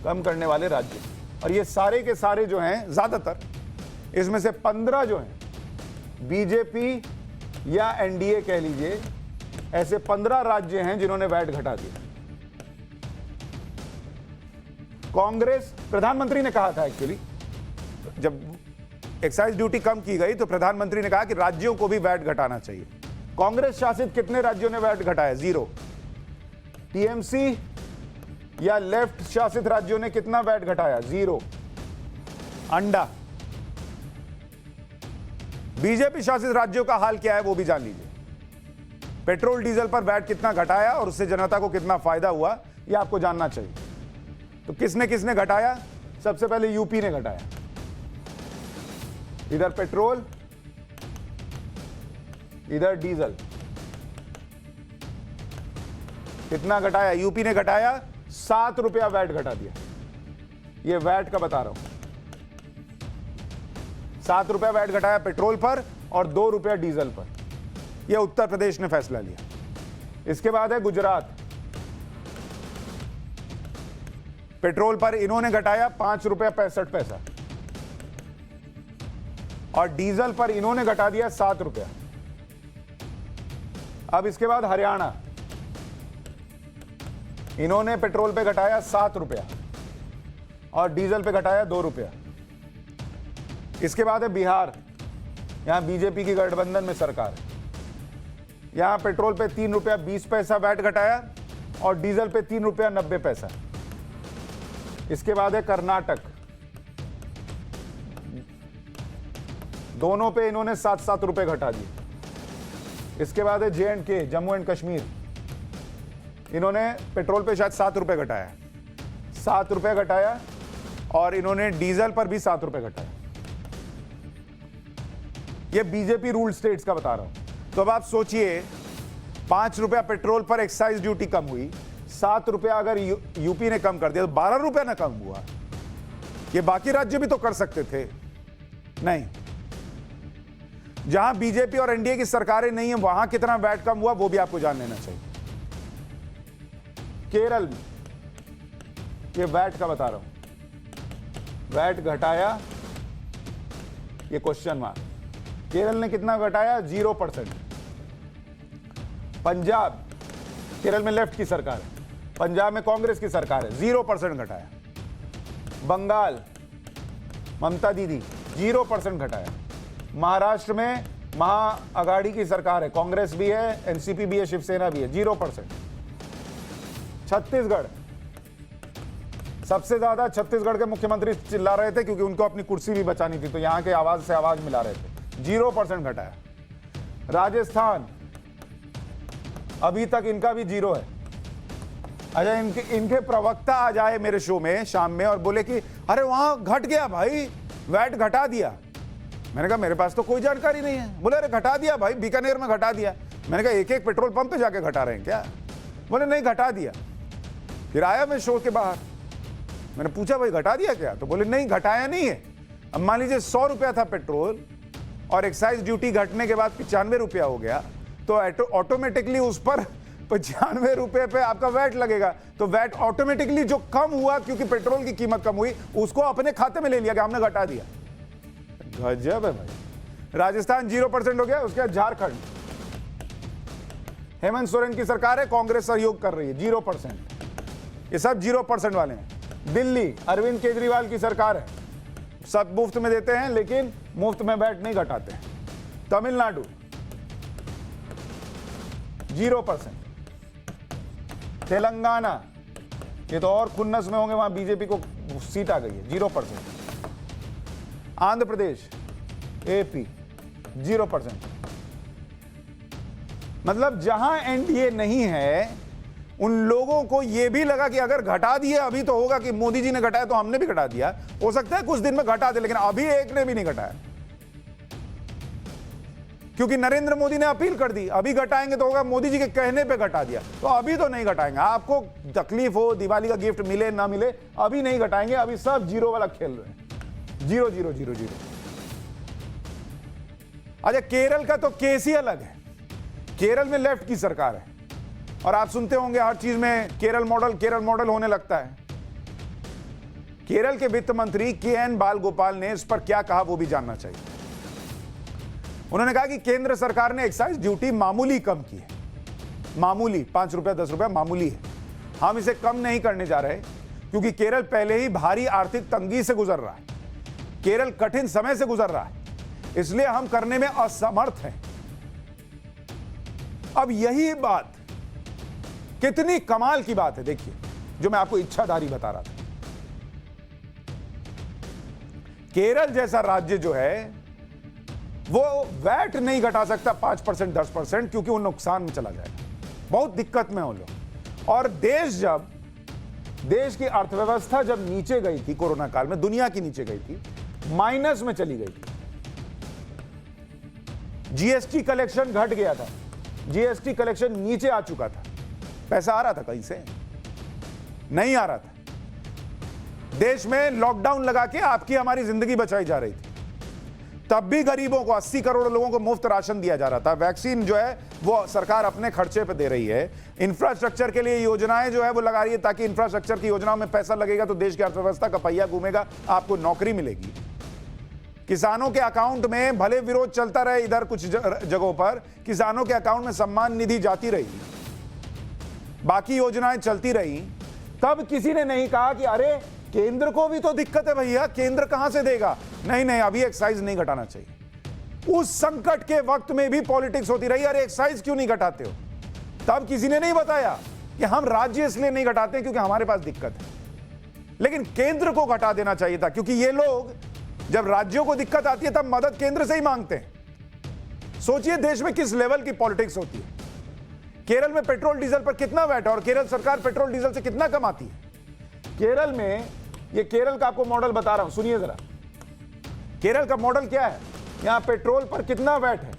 कम करने वाले राज्य, और ये सारे के सारे जो हैं, ज्यादातर इसमें से 15 जो हैं बीजेपी या एनडीए कह लीजिए, ऐसे 15 राज्य हैं जिन्होंने वैट घटा दिया। कांग्रेस, प्रधानमंत्री ने कहा था, एक्चुअली जब एक्साइज ड्यूटी कम की गई तो प्रधानमंत्री ने कहा कि राज्यों को भी वैट घटाना चाहिए। कांग्रेस शासित कितने राज्यों ने वैट घटाया? 0। टीएमसी या लेफ्ट शासित राज्यों ने कितना वैट घटाया? 0। अंडा। बीजेपी शासित राज्यों का हाल क्या है वो भी जान लीजिए। पेट्रोल डीजल पर वैट कितना घटाया और उससे जनता को कितना फायदा हुआ, यह आपको जानना चाहिए। तो किसने किसने घटाया? सबसे पहले यूपी ने घटाया, इधर पेट्रोल, इधर डीजल। कितना घटाया? यूपी ने घटाया 7 रुपया वैट घटा दिया। ये वैट का बता रहा हूं, 7 रुपया वैट घटाया पेट्रोल पर और 2 रुपया डीजल पर। यह उत्तर प्रदेश ने फैसला लिया। इसके बाद है गुजरात। पेट्रोल पर इन्होंने घटाया 5 रुपया 65 पैसा और डीजल पर इन्होंने घटा दिया 7 रुपया। अब इसके बाद हरियाणा, इन्होंने पेट्रोल पे घटाया 7 रुपया और डीजल पे घटाया 2 रुपया। इसके बाद है बिहार, यहां बीजेपी की गठबंधन में सरकार है। यहां पेट्रोल पे 3 रुपया 20 पैसा वैट घटाया और डीजल पे 3 रुपया 90 पैसा। इसके बाद है कर्नाटक, दोनों पे इन्होंने 7-7 रुपए घटा दिए। इसके बाद है J&K, जम्मू एंड कश्मीर, इन्होंने पेट्रोल पे शायद 7 रुपए घटाया, 7 रुपए घटाया और इन्होंने डीजल पर भी 7 रुपए घटाया। ये बीजेपी रूल स्टेट्स का बता रहा हूं। तो अब आप सोचिए, 5 रुपया पेट्रोल पर एक्साइज ड्यूटी कम हुई, 7 रुपया अगर यूपी ने कम कर दिया तो 12 रुपया ना कम हुआ। ये बाकी राज्य भी तो कर सकते थे, नहीं। जहां बीजेपी और एनडीए की सरकारें नहीं है वहां कितना वैट कम हुआ वो भी आपको जान लेना चाहिए। केरल में, ये वैट का बता रहा हूं, वैट घटाया, ये क्वेश्चन मार्क। केरल ने कितना घटाया? 0%। पंजाब, केरल में लेफ्ट की सरकार है, पंजाब में कांग्रेस की सरकार है, 0% घटाया। बंगाल, ममता दीदी, 0% घटाया। महाराष्ट्र में महाअघाड़ी की सरकार है, कांग्रेस भी है, एनसीपी भी है, शिवसेना भी है, 0%। छत्तीसगढ़, सबसे ज्यादा छत्तीसगढ़ के मुख्यमंत्री चिल्ला रहे थे क्योंकि उनको अपनी कुर्सी भी बचानी थी, तो यहां के आवाज से आवाज मिला रहे थे, 0% घटाया। राजस्थान, अभी तक इनका भी 0 है। अच्छा, इनके प्रवक्ता आ जाए मेरे शो में शाम में और बोले कि अरे वहां घट गया भाई, वैट घटा दिया। मैंने कहा मेरे पास तो कोई जानकारी नहीं है। बोले अरे घटा दिया भाई, बीकानेर में घटा दिया। मैंने कहा एक पेट्रोल पंप पे जाके घटा रहे हैं क्या? बोले नहीं, घटा दिया। फिर आया मैं शो के बाहर, मैंने पूछा भाई घटा दिया क्या? तो बोले नहीं, घटाया नहीं है। अब मान लीजिए 100 रुपया था पेट्रोल और एक्साइज ड्यूटी घटने के बाद 95 रुपया हो गया, तो ऑटोमेटिकली उस पर 95 रुपए पे आपका वैट लगेगा, तो वैट ऑटोमेटिकली जो कम हुआ क्योंकि पेट्रोल की कीमत कम हुई उसको अपने खाते में ले लिया गया, हमने घटा दिया। गजब है भाई। राजस्थान 0% हो गया, उसके बाद झारखंड, हेमंत सोरेन की सरकार है, कांग्रेस सहयोग कर रही है, 0%। ये सब 0% वाले हैं। दिल्ली अरविंद केजरीवाल की सरकार है, सब मुफ्त में देते हैं लेकिन मुफ्त में वैट नहीं घटाते। तमिलनाडु 0%। तेलंगाना, ये तो और खुन्नस में होंगे, वहां बीजेपी को सीट आ गई है, 0%। आंध्र प्रदेश, एपी 0%। मतलब जहां एनडीए नहीं है उन लोगों को यह भी लगा कि अगर घटा दिए, अभी तो होगा कि मोदी जी ने घटाया तो हमने भी घटा दिया, हो सकता है कुछ दिन में घटा दे, लेकिन अभी एक ने भी नहीं घटाया क्योंकि नरेंद्र मोदी ने अपील कर दी, अभी घटाएंगे तो होगा मोदी जी के कहने पे घटा दिया, तो अभी तो नहीं घटाएंगे। आपको तकलीफ हो, दिवाली का गिफ्ट मिले ना मिले, अभी नहीं घटाएंगे, अभी सब 0 वाला खेल रहे हैं, 0 0 0 0। अच्छा, केरल का तो केस ही अलग है। केरल में लेफ्ट की सरकार है और आप सुनते होंगे हर चीज में केरल मॉडल होने लगता है। केरल के वित्त मंत्री के.एन. बालगोपाल ने इस पर क्या कहा वो भी जानना चाहिए। उन्होंने कहा कि केंद्र सरकार ने एक्साइज ड्यूटी मामूली कम की है, मामूली 5 रुपया 10 रुपया मामूली है, हम इसे कम नहीं करने जा रहे क्योंकि केरल पहले ही भारी आर्थिक तंगी से गुजर रहा है, केरल कठिन समय से गुजर रहा है, इसलिए हम करने में असमर्थ हैं। अब यही बात कितनी कमाल की बात है, देखिए जो मैं आपको इच्छाधारी बता रहा था। केरल जैसा राज्य जो है वो वैट नहीं घटा सकता 5% 10% क्योंकि वो नुकसान में चला जाएगा, बहुत दिक्कत में हो लोग। और देश की अर्थव्यवस्था जब नीचे गई थी कोरोना काल में, दुनिया की नीचे गई थी, माइनस में चली गई थी, जीएसटी कलेक्शन घट गया था, जीएसटी कलेक्शन नीचे आ चुका था, पैसा आ रहा था कहीं से नहीं आ रहा था, देश में लॉकडाउन लगा के आपकी हमारी जिंदगी बचाई जा रही थी, तब भी गरीबों को 80 करोड़ लोगों को मुफ्त राशन दिया जा रहा था, वैक्सीन जो है वो सरकार अपने खर्चे पे दे रही है, इंफ्रास्ट्रक्चर के लिए योजनाएं जो है वो लगा रही है ताकि इंफ्रास्ट्रक्चर की योजनाओं में पैसा लगेगा तो देश की अर्थव्यवस्था का पहिया घूमेगा, आपको नौकरी मिलेगी। किसानों के अकाउंट में भले विरोध चलता रहे इधर कुछ जगहों पर, किसानों के अकाउंट में सम्मान निधि जाती रही, बाकी योजनाएं चलती रही, तब किसी ने नहीं कहा कि अरे केंद्र को भी तो दिक्कत है भैया, केंद्र कहां से देगा। नहीं, अभी एक्साइज नहीं घटाना चाहिए। उस संकट के वक्त में भी पॉलिटिक्स होती रही, अरे एक्साइज क्यों नहीं घटाते हो। तब किसी ने नहीं बताया कि हम राज्य इसलिए नहीं घटाते क्योंकि हमारे पास दिक्कत है, लेकिन केंद्र को घटा देना चाहिए था क्योंकि ये लोग जब राज्यों को दिक्कत आती है तब मदद केंद्र से ही मांगते हैं। सोचिए देश में किस लेवल की पॉलिटिक्स होती है। केरल में पेट्रोल डीजल पर कितना वैट है और केरल सरकार पेट्रोल डीजल से कितना कमाती है। केरल में, ये केरल का आपको मॉडल बता रहा हूं, सुनिए जरा। केरल का मॉडल क्या है, यहां पेट्रोल पर कितना वैट है,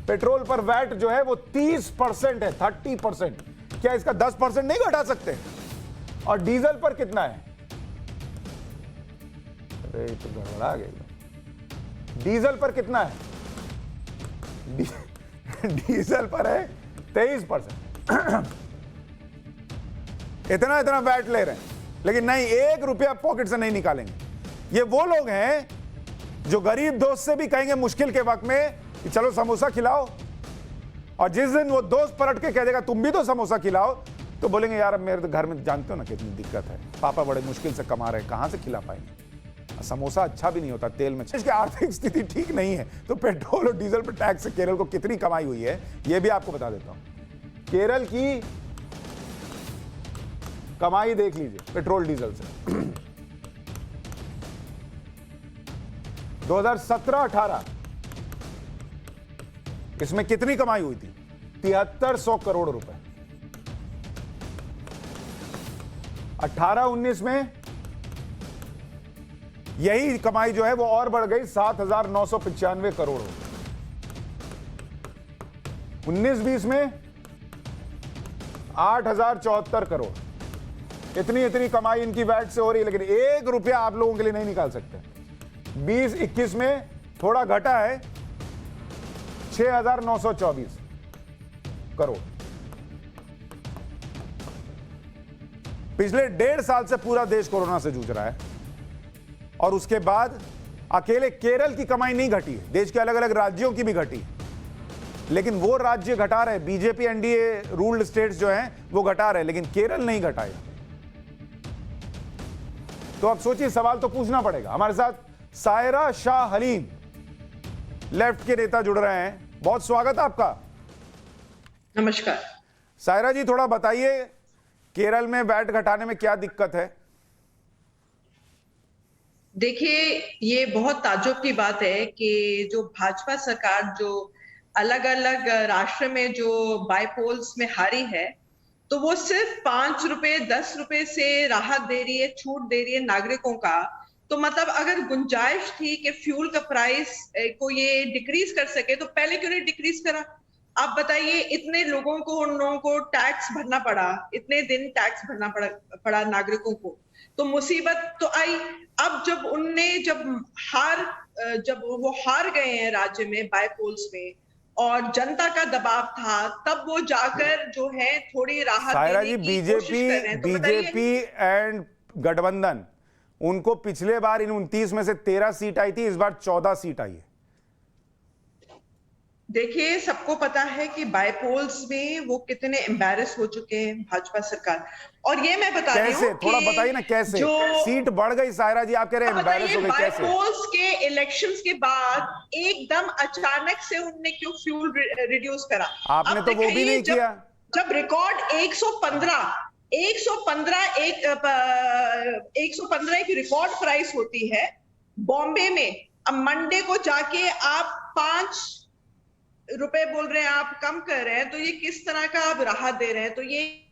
पेट्रोल पर वैट जो है वो 30% है, 30%। क्या इसका 10% नहीं घटा सकते। और डीजल पर कितना है, अरे तो गड़बड़ा गई। डीजल पर कितना है, डीजल पर है 23%। इतना वैट ले रहे हैं, लेकिन नहीं, 1 रुपया पॉकेट से नहीं निकालेंगे। ये वो लोग हैं जो गरीब दोस्त से भी कहेंगे मुश्किल के वक्त में कि चलो समोसा खिलाओ, और जिस दिन वो दोस्त पलट के कह देगा तुम भी तो समोसा खिलाओ, तो बोलेंगे यार अब मेरे तो घर में जानते हो ना कितनी दिक्कत है, पापा बड़े मुश्किल से कमा रहे हैं, कहां से खिला पाएंगे। समोसा अच्छा भी नहीं होता, तेल में। इसकी आर्थिक स्थिति ठीक नहीं है, तो पेट्रोल और डीजल पर टैक्स से केरल को कितनी कमाई हुई है यह भी आपको बता देता हूं। केरल की कमाई देख लीजिए पेट्रोल डीजल से 2017-18 इसमें कितनी कमाई हुई थी, 7300 करोड़ रुपए। 18-19 में यही कमाई जो है वो और बढ़ गई, 7995 करोड़ हो गई। 19-20 में 8074 करोड़। इतनी कमाई इनकी वैट से हो रही है, लेकिन 1 रुपया आप लोगों के लिए नहीं निकाल सकते। 20-21 में थोड़ा घटा है, 6924 करोड़। पिछले 1.5 साल से पूरा देश कोरोना से जूझ रहा है और उसके बाद अकेले केरल की कमाई नहीं घटी है, देश के अलग अलग राज्यों की भी घटी, लेकिन वो राज्य घटा रहे, बीजेपी एनडीए रूल्ड स्टेट्स जो हैं वो घटा रहे, लेकिन केरल नहीं घटाएगा। तो अब सोचिए, सवाल तो पूछना पड़ेगा। हमारे साथ सायरा शाह हलीम लेफ्ट के नेता जुड़ रहे हैं, बहुत स्वागत आपका। नमस्कार। सायरा जी, थोड़ा बताइए केरल में वैट घटाने में क्या दिक्कत है? देखिए, ये बहुत ताज्जुब की बात है कि जो भाजपा सरकार जो अलग अलग राष्ट्र में जो बाईपोल्स में हारी है, तो वो सिर्फ 5 रुपए 10 रुपए से राहत दे रही है, छूट दे रही है नागरिकों का। तो मतलब अगर गुंजाइश थी कि फ्यूल का प्राइस को ये डिक्रीज कर सके, तो पहले क्यों नहीं डिक्रीज करा? आप बताइए, इतने लोगों को, उन लोगों को टैक्स भरना पड़ा, इतने दिन टैक्स भरना पड़ा नागरिकों को, तो मुसीबत तो आई। अब जब वो हार गए हैं राज्य में बाईपोल्स में और जनता का दबाव था, तब वो जाकर जो है थोड़ी राहत देने की कोशिश कर रहे हैं। तो बीजेपी एंड गठबंधन, उनको पिछले बार इन 29 में से 13 सीट आई थी, इस बार 14 सीट आई है। देखिए, सबको पता है कि बाईपोल्स में वो कितने एम्बैरेस हो चुके हैं भाजपा सरकार। और ये मैं बता रही हूँ, थोड़ा बताइए ना कैसे सीट बढ़ गई। सायरा जी, आप कह रहे हैं एम्बैरेस हो गई, कैसे? बाईपोल्स के इलेक्शंस के बाद एकदम अचानक से उन्होंने क्यों फ्यूल रिड्यूस करा? आपने तो वो भी नहीं किया। जब रिकॉर्ड 115 एक रिकॉर्ड प्राइस होती है बॉम्बे में, अब मंडे को जाके आप 5 रुपए बोल रहे हैं, आप कम कर रहे हैं, तो ये किस तरह का आप राहत दे रहे हैं? तो ये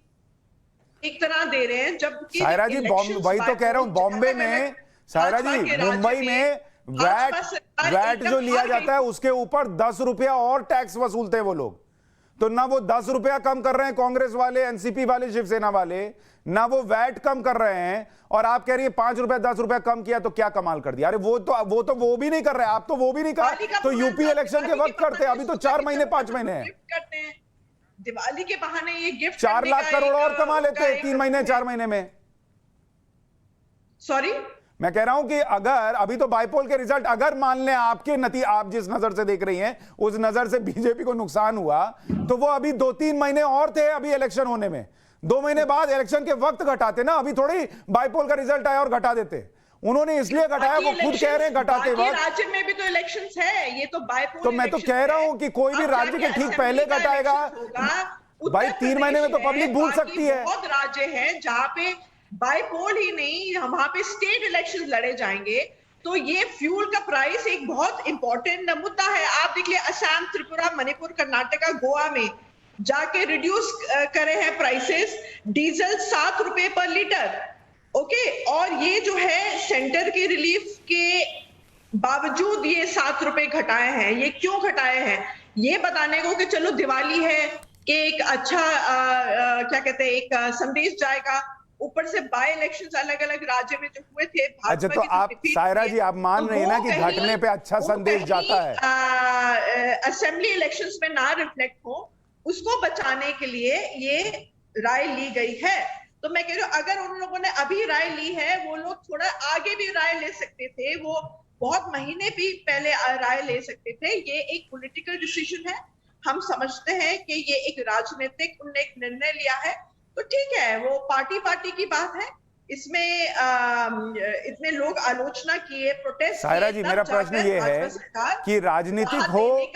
एक तरह दे रहे हैं जबकि सायरा जी, वही तो कह रहा हूं, बॉम्बे में, सायरा जी, मुंबई में वैट जो लिया जाता है उसके ऊपर 10 रुपया और टैक्स वसूलते हैं वो लोग। तो ना वो 10 रुपया कम कर रहे हैं कांग्रेस वाले, एनसीपी वाले, शिवसेना वाले, ना वो वैट कम कर रहे हैं, और आप कह रही है 5 रुपया 10 रुपया कम किया तो क्या कमाल कर दिया। अरे वो भी नहीं कर रहे, आप तो वो भी नहीं कर, तो यूपी इलेक्शन के वक्त करते, अभी तो 4 महीने 5 महीने हैं। दिवाली के बहाने ये गिफ्ट 4 लाख करोड़ और कमा लेते हैं 3 महीने 4 महीने में। सॉरी, मैं कह रहा हूं कि अगर अभी तो बाईपोल के रिजल्ट अगर मान लें आप जिस नजर से देख रही हैं उस नजर से बीजेपी को नुकसान हुआ, तो वो अभी 2-3 महीने और थे अभी इलेक्शन होने में। 2 महीने बाद इलेक्शन के वक्त घटाते ना, अभी थोड़ी बाईपोल का रिजल्ट आया और घटा देते। उन्होंने इसलिए घटाया, वो खुद कह रहे हैं घटाते वक्त। राज्य में भी तो इलेक्शंस है, ये तो बाईपोल। तो मैं तो कह रहा हूं कि कोई भी राज्य के ठीक पहले घटाएगा भाई, 3 महीने में तो पब्लिक भूल सकती है। बहुत राज्य हैं जहां पे बाईपोल ही नहीं, वहां पे स्टेट इलेक्शन लड़े जाएंगे। तो ये फ्यूल का प्राइस एक बहुत इंपॉर्टेंट मुद्दा है। आप देख लिये, असम, त्रिपुरा, मणिपुर, कर्नाटका, गोवा में जाके रिड्यूस करे हैं प्राइसेस। डीजल 7 रुपए पर लीटर, ओके। और ये जो है सेंटर के रिलीफ के बावजूद ये 7 रुपए घटाए हैं। ये क्यों घटाए हैं? ये बताने को कि चलो दिवाली है, कि एक अच्छा क्या कहते हैं, एक संदेश जाएगा। ऊपर से बाय इलेक्शंस अलग अलग राज्य में जो हुए थे, अच्छा, तो आप सायरा जी, आप मान रहे हैं ना कि घटने पे अच्छा संदेश जाता है, असेंबली इलेक्शंस में ना रिफ्लेक्ट हो, उसको बचाने के लिए ये राय ली गई है। तो मैं कह रही हूँ, अगर उन लोगों ने अभी राय ली है, वो लोग थोड़ा आगे भी राय ले सकते थे, वो बहुत महीने भी पहले राय ले सकते थे। ये एक पॉलिटिकल डिसीजन है, हम समझते हैं कि ये एक राजनीतिक उन्होंने एक निर्णय लिया है, तो ठीक है, वो पार्टी की बात है। इसमें इतने लोग आलोचना किए, प्रोटेस्ट। सायरा जी, मेरा प्रश्न ये है कि राजनीतिक हो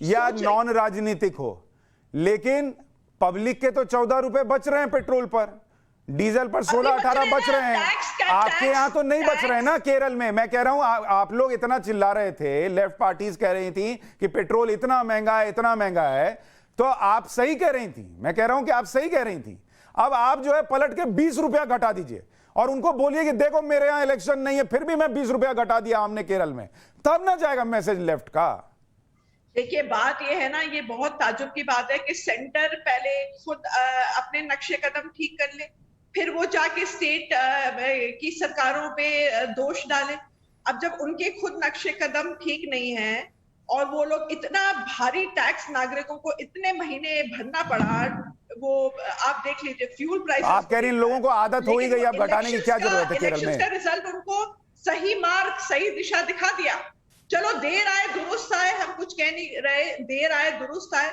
या नॉन राजनीतिक हो, लेकिन पब्लिक के तो 14 रुपए बच रहे हैं पेट्रोल पर, डीजल पर 16-18 बच रहे हैं। आपके यहां तो नहीं बच रहे हैं ना केरल में। मैं कह रहा हूं, आप लोग इतना चिल्ला रहे थे, लेफ्ट पार्टीज कह रही थी कि पेट्रोल इतना महंगा है, इतना महंगा है, तो आप सही कह रही थी। मैं कह रहा हूं कि आप सही कह रही थी। अब आप जो है पलट के 20 रुपया घटा दीजिए और उनको बोलिए कि देखो मेरे यहां इलेक्शन नहीं है, फिर भी मैं 20 रुपया घटा दिया हमने केरल में, तब ना जाएगा मैसेज लेफ्ट का। देखिए, बात ये है ना, ये बहुत ताज्जुब की बात है कि सेंटर पहले खुद अपने नक्शे कदम ठीक कर ले, फिर वो जाके स्टेट की सरकारों पे दोष डाले। अब जब उनके खुद नक्शे कदम ठीक नहीं है और वो लोग इतना भारी टैक्स नागरिकों को इतने महीने भरना पड़ा, वो आप देख लीजिए फ्यूल प्राइस। आप कह रही हैं लोगों को आदत हो ही गई, अब घटाने की क्या जरूरत है केरल में? का रिजल्ट उनको सही मार्ग, सही दिशा दिखा दिया। चलो देर आए दुरुस्त आए, हम कुछ कह नहीं रहे, देर आए दुरुस्त आए।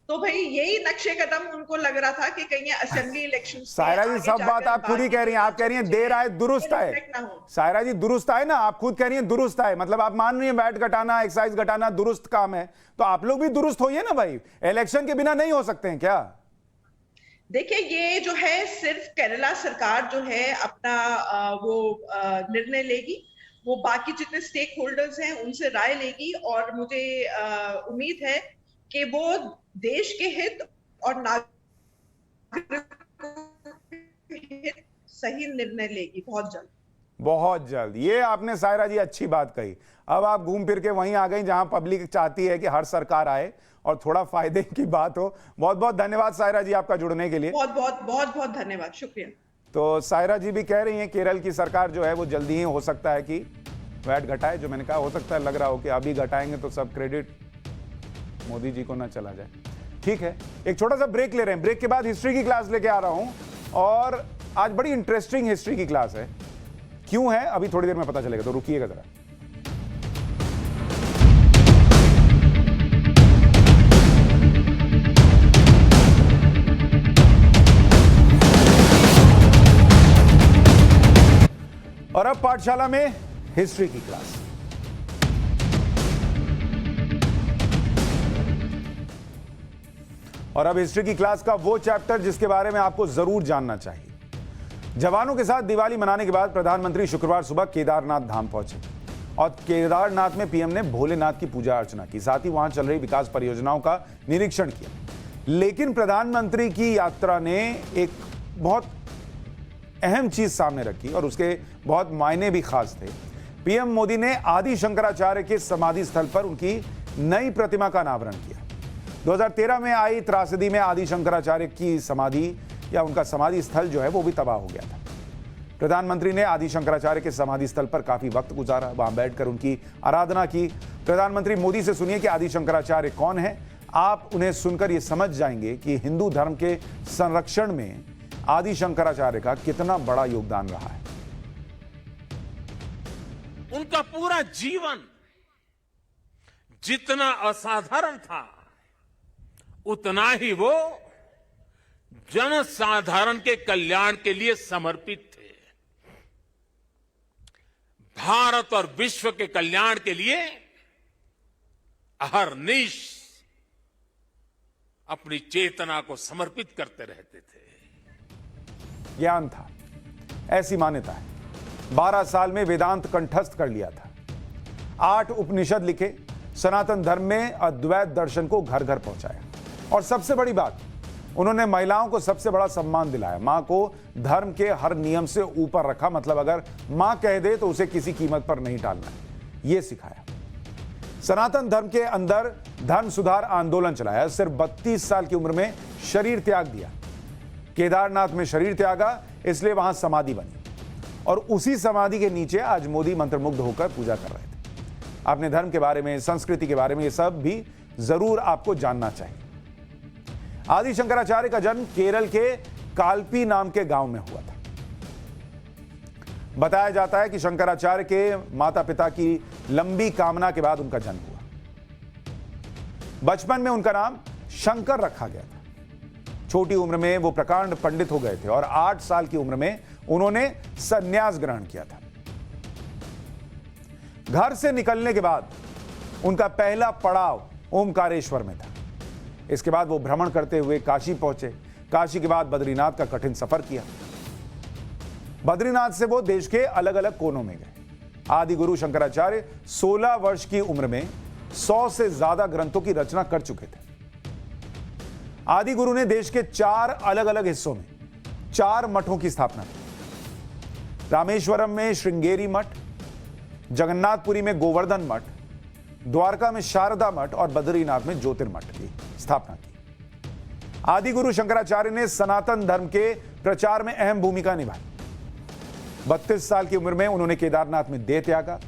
तो भाई यही नक्शे कदम उनको लग रहा था कि कहीं असेंबली इलेक्शन। सायरा जी सब बात आप खुद ही कह रही हैं, आप कह रही हैं देर आए दुरुस्त आए। सायरा जी दुरुस्त आए ना, आप खुद कह रही हैं दुरुस्त आए, मतलब आप मान रही हैं वैट घटाना, एक्साइज घटाना दुरुस्त काम है, तो आप लोग भी दुरुस्त होइए ना भाई, इलेक्शन के बिना नहीं हो सकते हैं क्या? देखिए ये जो है सिर्फ केरला सरकार जो है अपना वो निर्णय लेगी, वो बाकी जितने स्टेक होल्डर्स हैं उनसे राय लेगी, और मुझे उम्मीद है कि वो देश के हित और नागरिकों के हित सही निर्णय लेगी बहुत जल्द। बहुत जल्द। ये आपने सायरा जी अच्छी बात कही। अब आप घूम फिर के वहीं आ गई जहां पब्लिक चाहती है कि हर सरकार आए और थोड़ा फायदे की बात हो। बहुत बहुत धन्यवाद सायरा जी आपका जुड़ने के लिए। बहुत बहुत बहुत बहुत धन्यवाद, शुक्रिया। तो सायरा जी भी कह रही हैं केरल की सरकार जो है वो जल्दी ही हो सकता है कि वैट घटाए। जो मैंने कहा हो सकता है, लग रहा हो कि अभी घटाएंगे तो सब क्रेडिट मोदी जी को ना चला जाए। ठीक है, एक छोटा सा ब्रेक ले रहे हैं, ब्रेक के बाद हिस्ट्री की क्लास लेके आ रहा हूं, और आज बड़ी इंटरेस्टिंग हिस्ट्री की क्लास है। क्यों है अभी थोड़ी देर में पता चलेगा, तो रुकिएगा जरा। और अब पाठशाला में हिस्ट्री की क्लास। और अब हिस्ट्री की क्लास का वो चैप्टर जिसके बारे में आपको जरूर जानना चाहिए। जवानों के साथ दिवाली मनाने के बाद प्रधानमंत्री शुक्रवार सुबह केदारनाथ धाम पहुंचे और केदारनाथ में पीएम ने भोलेनाथ की पूजा अर्चना की, साथ ही वहां चल रही विकास परियोजनाओं का निरीक्षण किया। लेकिन प्रधानमंत्री की यात्रा ने एक बहुत अहम चीज सामने रखी और उसके बहुत मायने भी खास थे। पीएम मोदी ने आदि शंकराचार्य के समाधि स्थल पर उनकी नई प्रतिमा का अनावरण किया। 2013 में आई त्रासदी में आदि शंकराचार्य की समाधि या उनका समाधि स्थल जो है वो भी तबाह हो गया था। प्रधानमंत्री ने आदि शंकराचार्य के समाधि स्थल पर काफी वक्त गुजारा, वहां बैठकर उनकी आराधना की। प्रधानमंत्री मोदी से सुनिए कि आदि शंकराचार्य कौन है। आप उन्हें सुनकर ये समझ जाएंगे कि हिंदू धर्म के संरक्षण में आदि शंकराचार्य का कितना बड़ा योगदान रहा है। उनका पूरा जीवन जितना असाधारण था, उतना ही वो जनसाधारण के कल्याण के लिए समर्पित थे। भारत और विश्व के कल्याण के लिए अहर्निश अपनी चेतना को समर्पित करते रहते थे। ज्ञान था, ऐसी मान्यता है। 12 साल में वेदांत कंठस्थ कर लिया था। 8 उपनिषद लिखे, सनातन धर्म में अद्वैत दर्शन को घर घर पहुंचाया, और सबसे बड़ी बात, उन्होंने महिलाओं को सबसे बड़ा सम्मान दिलाया। मां को धर्म के हर नियम से ऊपर रखा, मतलब अगर मां कह दे तो उसे किसी कीमत पर नहीं टालना है, यह सिखाया। सनातन धर्म के अंदर धर्म सुधार आंदोलन चलाया। सिर्फ 32 साल की उम्र में शरीर त्याग दिया। केदारनाथ में शरीर त्यागा, इसलिए वहां समाधि बनी, और उसी समाधि के नीचे आज मोदी मंत्रमुग्ध होकर पूजा कर रहे थे। अपने धर्म के बारे में, संस्कृति के बारे में ये सब भी जरूर आपको जानना चाहिए। आदि शंकराचार्य का जन्म केरल के काल्पी नाम के गांव में हुआ था। बताया जाता है कि शंकराचार्य के माता पिता की लंबी कामना के बाद उनका जन्म हुआ। बचपन में उनका नाम शंकर रखा गया था। छोटी उम्र में वो प्रकांड पंडित हो गए थे और 8 साल की उम्र में उन्होंने संन्यास ग्रहण किया था। घर से निकलने के बाद उनका पहला पड़ाव ओमकारेश्वर में था। इसके बाद वो भ्रमण करते हुए काशी पहुंचे। काशी के बाद बद्रीनाथ का कठिन सफर किया। बद्रीनाथ से वो देश के अलग अलग कोनों में गए। आदि गुरु शंकराचार्य 16 वर्ष की उम्र में 100 से ज्यादा ग्रंथों की रचना कर चुके थे। आदि गुरु ने देश के 4 अलग अलग हिस्सों में 4 मठों की स्थापना की। रामेश्वरम में श्रृंगेरी मठ, जगन्नाथपुरी में गोवर्धन मठ, द्वारका में शारदा मठ और बद्रीनाथ में ज्योतिर्मठ की स्थापना की। आदि गुरु शंकराचार्य ने सनातन धर्म के प्रचार में अहम भूमिका निभाई। 32 साल की उम्र में उन्होंने केदारनाथ में देह त्यागा।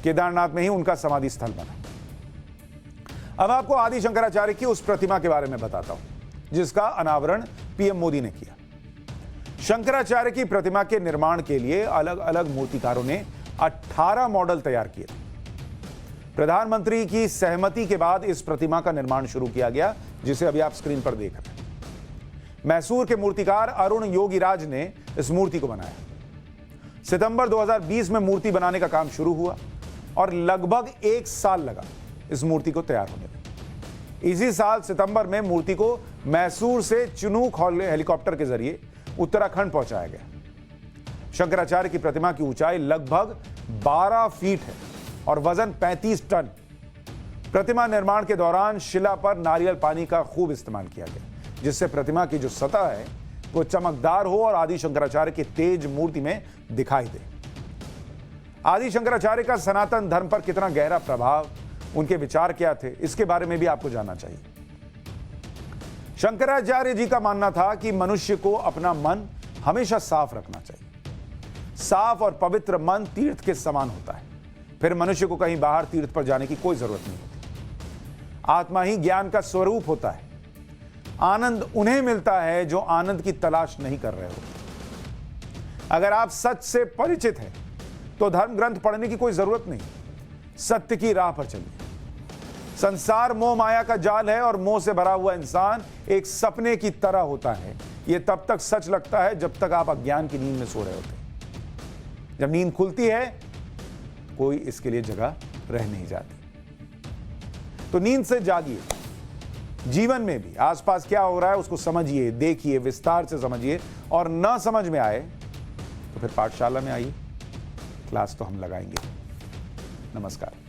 केदारनाथ में ही उनका समाधि स्थल बना। अब आपको आदि शंकराचार्य की उस प्रतिमा के बारे में बताता हूं जिसका अनावरण पीएम मोदी ने किया। शंकराचार्य की प्रतिमा के निर्माण के लिए अलग अलग मूर्तिकारों ने 18 मॉडल तैयार किए थे। प्रधानमंत्री की सहमति के बाद इस प्रतिमा का निर्माण शुरू किया गया, जिसे अभी आप स्क्रीन पर देख रहे हैं। मैसूर के मूर्तिकार अरुण योगीराज ने इस मूर्ति को बनाया। सितंबर 2020 में मूर्ति बनाने का काम शुरू हुआ और लगभग 1 साल लगा इस मूर्ति को तैयार होने में। इसी साल सितंबर में मूर्ति को मैसूर से चिनूक हेलीकॉप्टर के जरिए उत्तराखंड पहुंचाया गया। शंकराचार्य की प्रतिमा की ऊंचाई लगभग 12 फीट है और वजन 35 टन। प्रतिमा निर्माण के दौरान शिला पर नारियल पानी का खूब इस्तेमाल किया गया, जिससे प्रतिमा की जो सतह है वो चमकदार हो और आदि शंकराचार्य की तेज मूर्ति में दिखाई दे। आदि शंकराचार्य का सनातन धर्म पर कितना गहरा प्रभाव, उनके विचार क्या थे, इसके बारे में भी आपको जानना चाहिए। शंकराचार्य जी का मानना था कि मनुष्य को अपना मन हमेशा साफ रखना चाहिए। साफ और पवित्र मन तीर्थ के समान होता है, फिर मनुष्य को कहीं बाहर तीर्थ पर जाने की कोई जरूरत नहीं होती। आत्मा ही ज्ञान का स्वरूप होता है। आनंद उन्हें मिलता है जो आनंद की तलाश नहीं कर रहे होते। अगर आप सच से परिचित हैं तो धर्म ग्रंथ पढ़ने की कोई जरूरत नहीं, सत्य की राह पर चलिए। संसार मोह माया का जाल है और मोह से भरा हुआ इंसान एक सपने की तरह होता है। यह तब तक सच लगता है जब तक आप अज्ञान की नींद में सो रहे होते हैं। जब नींद खुलती है कोई इसके लिए जगह रह नहीं जाती। तो नींद से जागिए। जीवन में भी आसपास क्या हो रहा है उसको समझिए, देखिए, विस्तार से समझिए, और न समझ में आए तो फिर पाठशाला में आइए, क्लास तो हम लगाएंगे। नमस्कार।